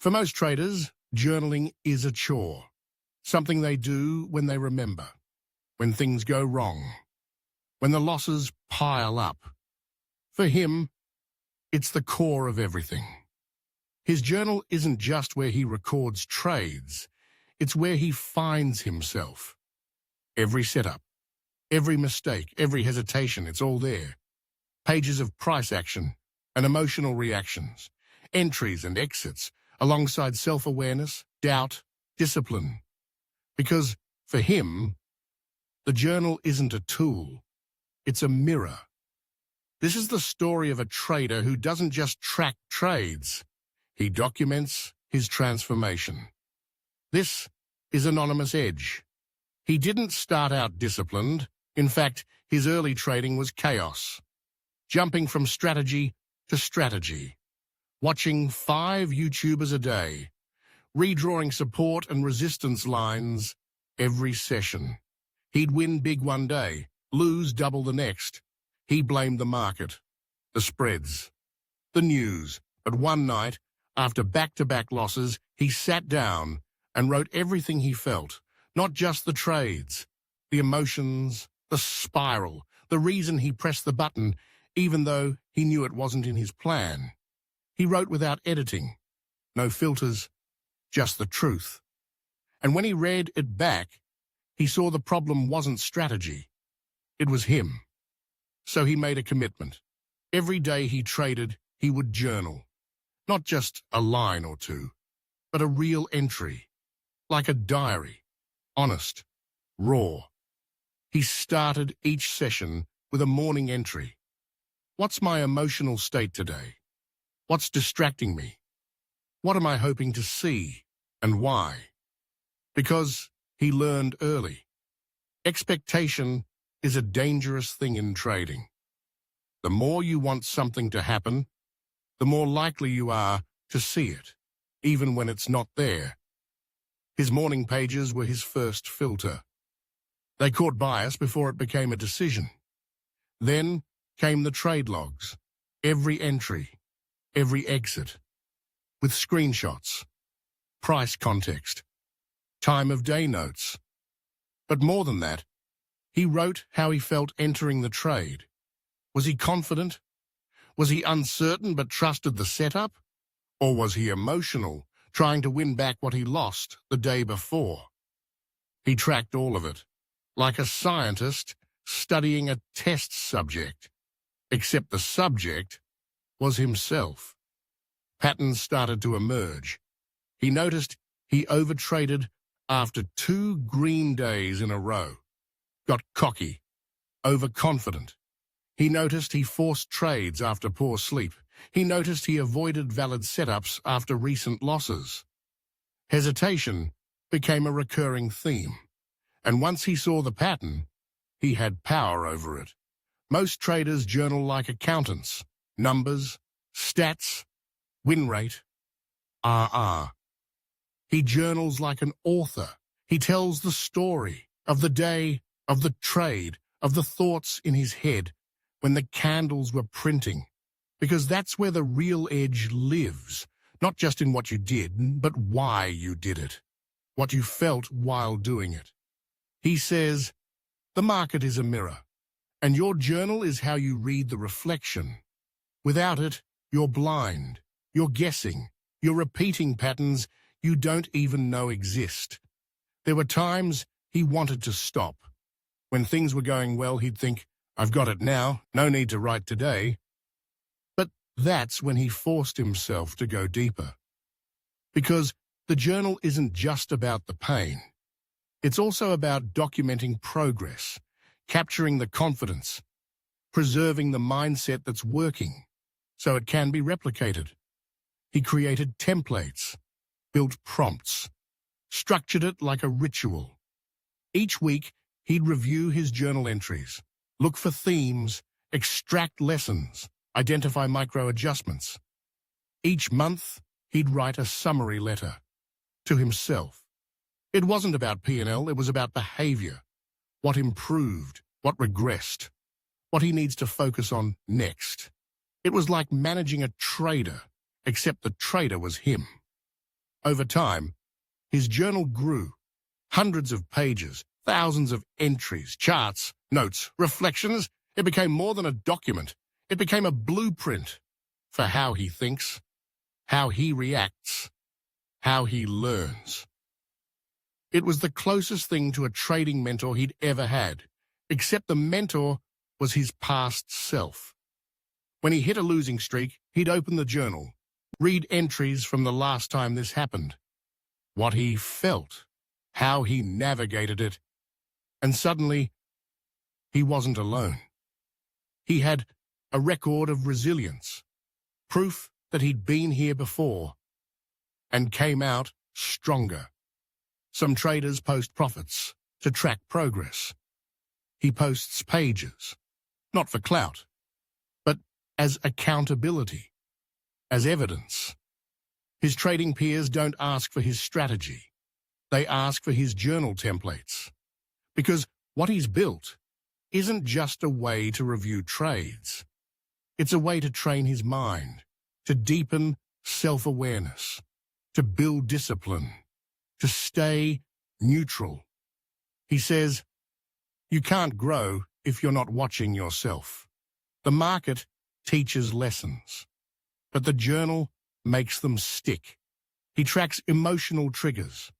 For most traders, journaling is a chore, something they do when they remember, when things go wrong, when the losses pile up. For him, it's the core of everything. His journal isn't just where he records trades, it's where he finds himself. Every setup, every mistake, every hesitation, it's all there. Pages of price action and emotional reactions, entries and exits, alongside self-awareness, doubt, discipline. Because, for him, the journal isn't a tool, it's a mirror. This is the story of a trader who doesn't just track trades, he documents his transformation. This is Anonymous Edge. He didn't start out disciplined. In fact, his early trading was chaos. Jumping from strategy to strategy. Watching 5 YouTubers a day. Redrawing support and resistance lines every session. He'd win big one day, lose double the next. He blamed the market, the spreads, the news. But one night, after back-to-back losses, he sat down and wrote everything he felt, not just the trades, the emotions, the spiral, the reason he pressed the button, even though he knew it wasn't in his plan. He wrote without editing, no filters, just the truth. And when he read it back, he saw the problem wasn't strategy. It was him. So he made a commitment. Every day he traded, he would journal. Not just a line or two, but a real entry. Like a diary. Honest. Raw. He started each session with a morning entry. What's my emotional state today? What's distracting me? What am I hoping to see, and why? Because he learned early. Expectation is a dangerous thing in trading. The more you want something to happen, the more likely you are to see it, even when it's not there. His morning pages were his first filter. They caught bias before it became a decision. Then came the trade logs, every entry, every exit, with screenshots, price context, time of day notes. But more than that, he wrote how he felt entering the trade. Was he confident? Was he uncertain but trusted the setup? Or was he emotional, trying to win back what he lost the day before? He tracked all of it, like a scientist studying a test subject, except the subject was himself. Patterns started to emerge. He noticed he overtraded after 2 green days in a row, got cocky, overconfident. He noticed he forced trades after poor sleep. He noticed he avoided valid setups after recent losses. Hesitation became a recurring theme, and once he saw the pattern, he had power over it. Most traders journal like accountants, numbers, stats, win rate, RR. He journals like an author. He tells the story of the day, of the trade, of the thoughts in his head when the candles were printing, because that's where the real edge lives, not just in what you did, but why you did it, what you felt while doing it. He says, the market is a mirror, and your journal is how you read the reflection. Without it, you're blind, you're guessing, you're repeating patterns you don't even know exist. There were times he wanted to stop. When things were going well, he'd think, I've got it now, no need to write today. But that's when he forced himself to go deeper. Because the journal isn't just about the pain. It's also about documenting progress, capturing the confidence, preserving the mindset that's working, so it can be replicated. He created templates, built prompts, structured it like a ritual. Each week, he'd review his journal entries, look for themes, extract lessons, identify micro-adjustments. Each month, he'd write a summary letter to himself. It wasn't about P&L, it was about behavior, what improved, what regressed, what he needs to focus on next. It was like managing a trader, except the trader was him. Over time, his journal grew. Hundreds of pages, thousands of entries, charts, notes, reflections. It became more than a document. It became a blueprint for how he thinks, how he reacts, how he learns. It was the closest thing to a trading mentor he'd ever had, except the mentor was his past self. When he hit a losing streak, he'd open the journal, read entries from the last time this happened, what he felt, how he navigated it, and suddenly, he wasn't alone. He had a record of resilience, proof that he'd been here before, and came out stronger. Some traders post profits to track progress. He posts pages, not for clout, but as accountability, as evidence. His trading peers don't ask for his strategy. They ask for his journal templates. Because what he's built isn't just a way to review trades. It's a way to train his mind, to deepen self-awareness, to build discipline, to stay neutral. He says, you can't grow if you're not watching yourself. The market teaches lessons, but the journal makes them stick. He tracks emotional triggers,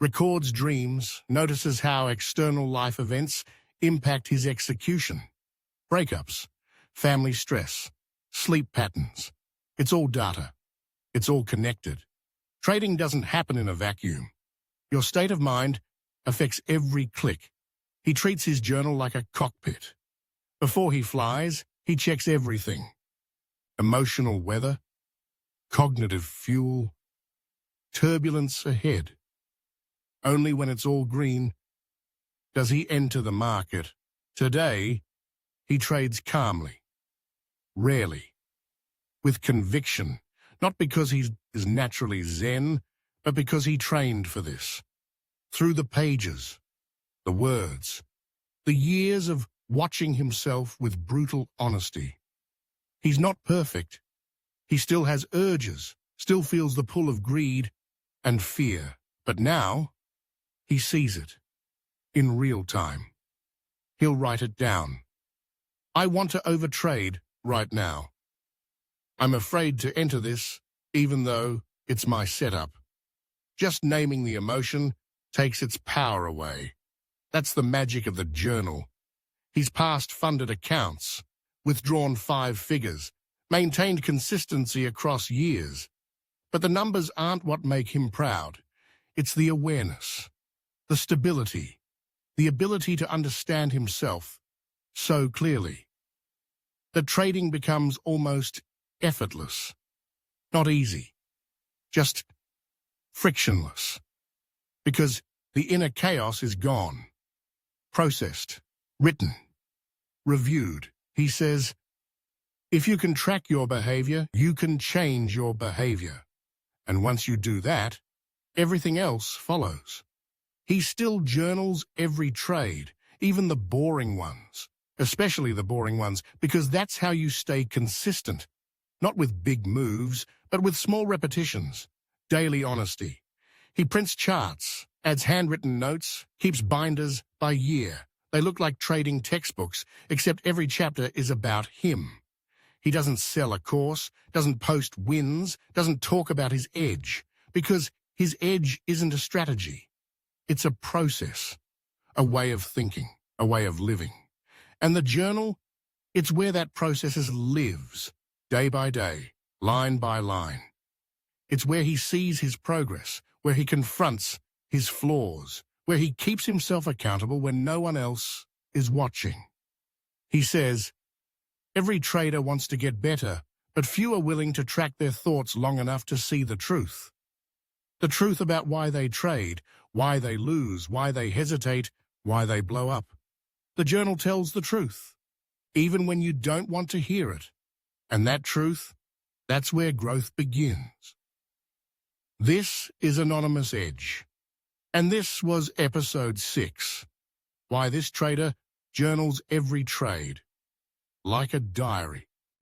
records dreams, notices how external life events impact his execution. Breakups, family stress, sleep patterns. It's all data. It's all connected. Trading doesn't happen in a vacuum. Your state of mind affects every click. He treats his journal like a cockpit. Before he flies, he checks everything. Emotional weather, cognitive fuel, turbulence ahead. Only when it's all green does he enter the market. Today, he trades calmly, rarely, with conviction, not because he is naturally zen, but because he trained for this. Through the pages, the words, the years of watching himself with brutal honesty. He's not perfect. He still has urges, still feels the pull of greed and fear. But now, he sees it. In real time. He'll write it down. I want to overtrade right now. I'm afraid to enter this, even though it's my setup. Just naming the emotion takes its power away. That's the magic of the journal. He's passed funded accounts, withdrawn 5 figures, maintained consistency across years. But the numbers aren't what make him proud. It's the awareness, the stability, the ability to understand himself so clearly. The trading becomes almost effortless, not easy, just frictionless, because the inner chaos is gone, processed, written, reviewed. He says, if you can track your behavior, you can change your behavior. And once you do that, everything else follows. He still journals every trade, even the boring ones, especially the boring ones, because that's how you stay consistent, not with big moves, but with small repetitions, daily honesty. He prints charts, adds handwritten notes, keeps binders by year. They look like trading textbooks, except every chapter is about him. He doesn't sell a course, doesn't post wins, doesn't talk about his edge, because his edge isn't a strategy. It's a process, a way of thinking, a way of living. And the journal, it's where that process lives, day by day, line by line. It's where he sees his progress, where he confronts his flaws, where he keeps himself accountable when no one else is watching. He says, every trader wants to get better, but few are willing to track their thoughts long enough to see the truth. The truth about why they trade, why they lose, why they hesitate, why they blow up. The journal tells the truth, even when you don't want to hear it. And that truth, that's where growth begins. This is Anonymous Edge. And this was episode 6. Why this trader journals every trade, like a diary.